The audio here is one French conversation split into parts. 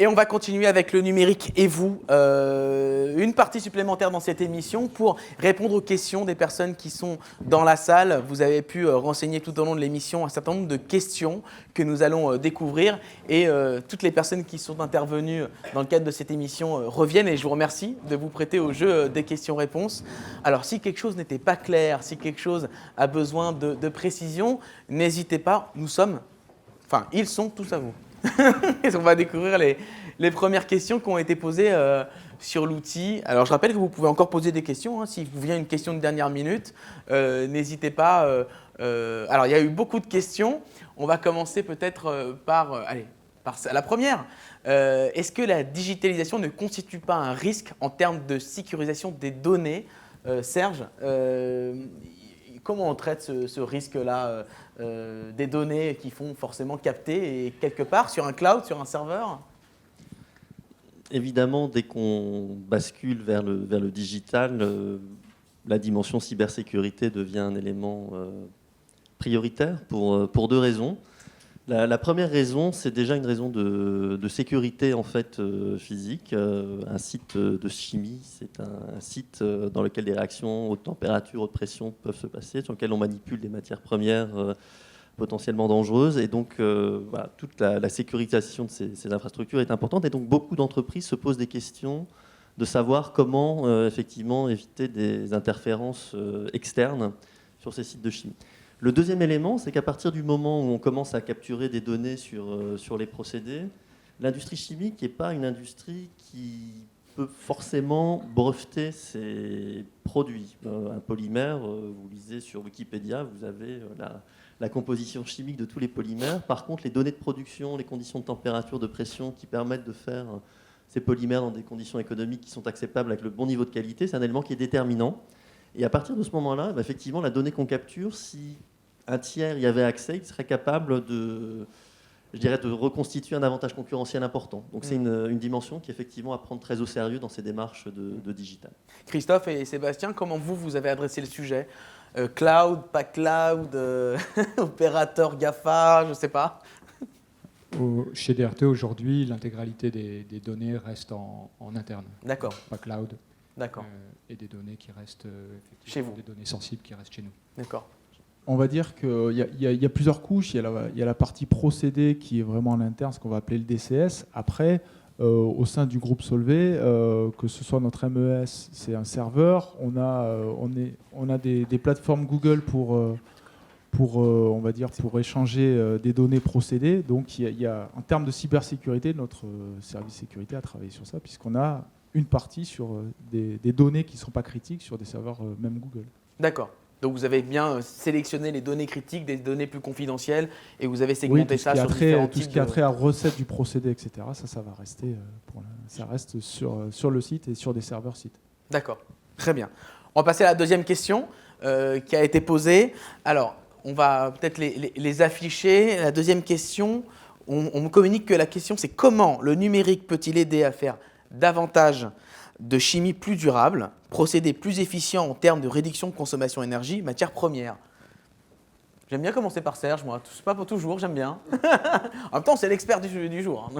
Et on va continuer avec le numérique et vous. Une partie supplémentaire dans cette émission pour répondre aux questions des personnes qui sont dans la salle. Vous avez pu renseigner tout au long de l'émission un certain nombre de questions que nous allons découvrir. Et toutes les personnes qui sont intervenues dans le cadre de cette émission reviennent. Et je vous remercie de vous prêter au jeu des questions-réponses. Alors, si quelque chose n'était pas clair, si quelque chose a besoin de précision, n'hésitez pas. Ils sont tous à vous. On va découvrir les premières questions qui ont été posées sur l'outil. Alors, je rappelle que vous pouvez encore poser des questions. Si vous vient une question de dernière minute, n'hésitez pas. Alors, il y a eu beaucoup de questions. On va commencer peut-être par la première. Est-ce que la digitalisation ne constitue pas un risque en termes de sécurisation des données? Serge, comment on traite ce risque-là des données qui font forcément capter et quelque part sur un cloud, sur un serveur? Évidemment, dès qu'on bascule vers le digital, la dimension cybersécurité devient un élément prioritaire pour deux raisons. La première raison, c'est déjà une raison de sécurité en fait, physique. Un site de chimie, c'est un site dans lequel des réactions haute température, haute pression peuvent se passer, sur lequel on manipule des matières premières potentiellement dangereuses. Et donc, voilà, toute la sécurisation de ces infrastructures est importante. Et donc, beaucoup d'entreprises se posent des questions de savoir comment effectivement éviter des interférences externes sur ces sites de chimie. Le deuxième élément, c'est qu'à partir du moment où on commence à capturer des données sur les procédés, l'industrie chimique n'est pas une industrie qui peut forcément breveter ses produits. Un polymère, vous lisez sur Wikipédia, vous avez la composition chimique de tous les polymères. Par contre, les données de production, les conditions de température, de pression qui permettent de faire ces polymères dans des conditions économiques qui sont acceptables avec le bon niveau de qualité, c'est un élément qui est déterminant. Et à partir de ce moment-là, effectivement, la donnée qu'on capture, si un tiers y avait accès, il serait capable de reconstituer un avantage concurrentiel important. Donc c'est une dimension qui est effectivement à prendre très au sérieux dans ces démarches de digital. Christophe et Sébastien, comment vous avez adressé le sujet? Cloud, pas cloud, opérateur GAFA, je ne sais pas. Chez DRT, aujourd'hui, l'intégralité des données reste en interne. D'accord. Pas cloud. D'accord. Et des données qui restent chez vous. Des données sensibles qui restent chez nous. D'accord. On va dire qu'il y a plusieurs couches. Il y a la partie procédé qui est vraiment en interne, ce qu'on va appeler le DCS. Après, au sein du groupe Solvay, que ce soit notre MES, c'est un serveur. On a des plateformes Google on va dire, pour échanger des données procédées. Donc, il y a, en termes de cybersécurité, notre service sécurité a travaillé sur ça, puisqu'on a une partie sur des données qui ne sont pas critiques sur des serveurs même Google. D'accord. Donc vous avez bien sélectionné les données critiques, des données plus confidentielles, et vous avez segmenté ça sur différents types. Tout ce qui a trait à recette du procédé, etc., ça va rester ça reste sur le site et sur des serveurs sites. D'accord, très bien. On va passer à la deuxième question qui a été posée. Alors, on va peut-être les afficher. La deuxième question, on me communique que la question, c'est comment le numérique peut-il aider à faire davantage de chimie plus durable, procédés plus efficients en termes de réduction de consommation d'énergie, matières premières. J'aime bien commencer par Serge, moi. C'est pas pour toujours, j'aime bien. En même temps, c'est l'expert du jour.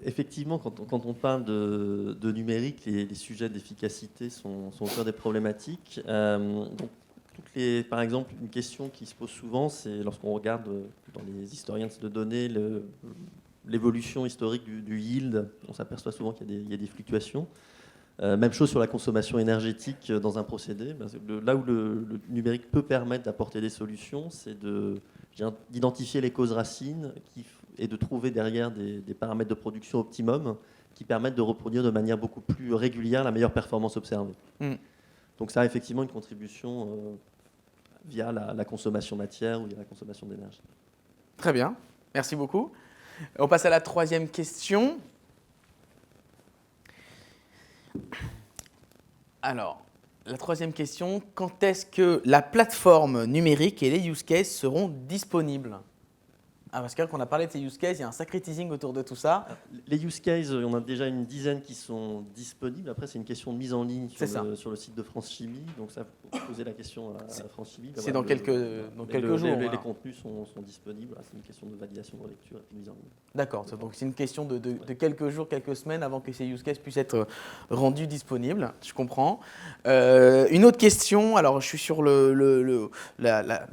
Effectivement, quand on parle de numérique, les sujets d'efficacité sont au cœur des problématiques. Par exemple, une question qui se pose souvent, c'est lorsqu'on regarde dans les historiens de données l'évolution historique du yield, on s'aperçoit souvent qu'il y a des fluctuations. Même chose sur la consommation énergétique dans un procédé. Là où le numérique peut permettre d'apporter des solutions, c'est d'identifier les causes racines et de trouver derrière des paramètres de production optimum qui permettent de reproduire de manière beaucoup plus régulière la meilleure performance observée. Donc ça a effectivement une contribution via la consommation matière ou via la consommation d'énergie. Très bien, merci beaucoup. On passe à la troisième question. Alors, la troisième question, quand est-ce que la plateforme numérique et les use cases seront disponibles? Ah, parce que quand on a parlé de ces use cases, il y a un sacré teasing autour de tout ça. Les use cases, on a déjà une dizaine qui sont disponibles. Après, c'est une question de mise en ligne sur le site de France Chimie. Donc, ça, faut poser la question à France Chimie. C'est dans quelques jours. Les Voilà. contenus sont disponibles. Voilà, c'est une question de validation de lecture et de mise en ligne. D'accord, donc c'est une question de quelques jours, quelques semaines avant que ces use cases puissent être rendus disponibles. Je comprends. Une autre question, alors je suis sur le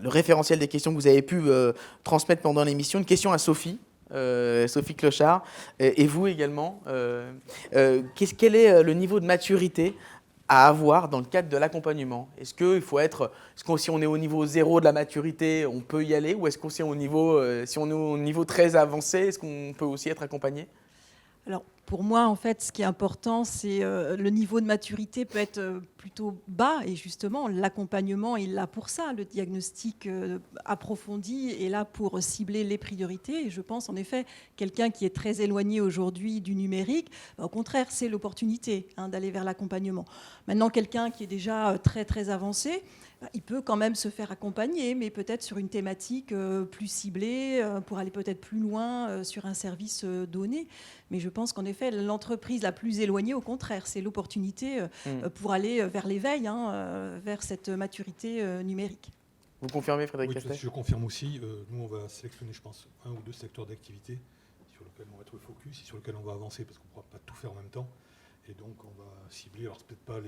référentiel des questions que vous avez pu transmettre pendant l'émission. Une question à Sophie. Sophie Clochard, et vous également. Quel est le niveau de maturité à avoir dans le cadre de l'accompagnement? Est-ce que si on est au niveau 0 de la maturité, on peut y aller, ou est-ce qu'on si on est au niveau très avancé, est-ce qu'on peut aussi être accompagné? Alors, pour moi, en fait, ce qui est important, c'est le niveau de maturité peut être plutôt bas, et justement, l'accompagnement est là pour ça. Le diagnostic approfondi est là pour cibler les priorités. Et je pense, en effet, quelqu'un qui est très éloigné aujourd'hui du numérique, au contraire, c'est l'opportunité d'aller vers l'accompagnement. Maintenant, quelqu'un qui est déjà très, très avancé, il peut quand même se faire accompagner, mais peut-être sur une thématique plus ciblée, pour aller peut-être plus loin sur un service donné. Mais je pense qu'en effet, l'entreprise la plus éloignée, au contraire, c'est l'opportunité pour aller vers l'éveil, vers cette maturité numérique. Vous confirmez, Frédéric Oui, Castet? je confirme aussi. Nous, on va sélectionner, je pense, 1 ou 2 secteurs d'activité sur lesquels on va être le focus et sur lesquels on va avancer parce qu'on ne pourra pas tout faire en même temps. Et donc, on va cibler, alors c'est peut-être pas là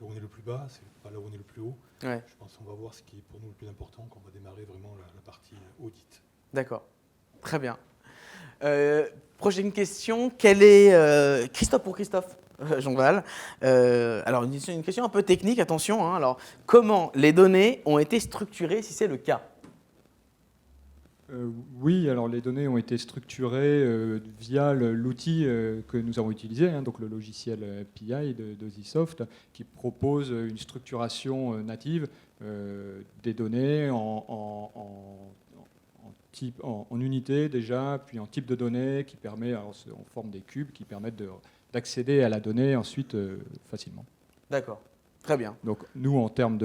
où on est le plus bas, c'est pas là où on est le plus haut. Ouais. Je pense qu'on va voir ce qui est pour nous le plus important, qu'on va démarrer vraiment la partie audit. D'accord, très bien. Prochaine question, quelle est Christophe pour Christophe Jonval. Alors une question un peu technique, attention. Alors, comment les données ont été structurées si c'est le cas? Oui, alors les données ont été structurées via l'outil que nous avons utilisé, donc le logiciel PI d'Osisoft, qui propose une structuration native des données en unités déjà, puis en type de données qui permet, alors en forme des cubes, qui permettent d'accéder à la donnée ensuite facilement. D'accord, très bien. Donc nous, en termes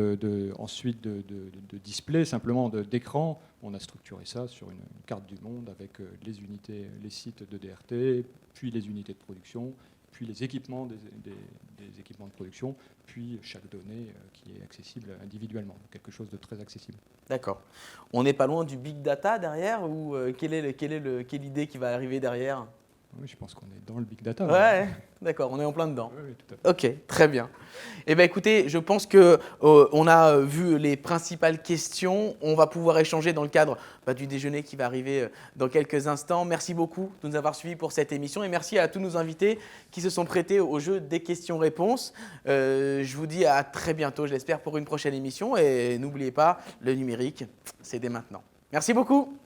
ensuite de display, simplement d'écran, on a structuré ça sur une carte du monde avec les unités, les sites de DRT, puis les unités de production, puis les équipements des équipements de production, puis chaque donnée qui est accessible individuellement, donc quelque chose de très accessible. D'accord. On n'est pas loin du big data derrière, ou quelle est l'idée qui va arriver derrière? Oui, je pense qu'on est dans le big data. Ouais, d'accord, on est en plein dedans. Oui, tout à fait. Ok, très bien. Eh bien, écoutez, je pense qu'on a vu les principales questions. On va pouvoir échanger dans le cadre du déjeuner qui va arriver dans quelques instants. Merci beaucoup de nous avoir suivis pour cette émission et merci à tous nos invités qui se sont prêtés au jeu des questions-réponses. Je vous dis à très bientôt, je l'espère, pour une prochaine émission. Et n'oubliez pas, le numérique, c'est dès maintenant. Merci beaucoup.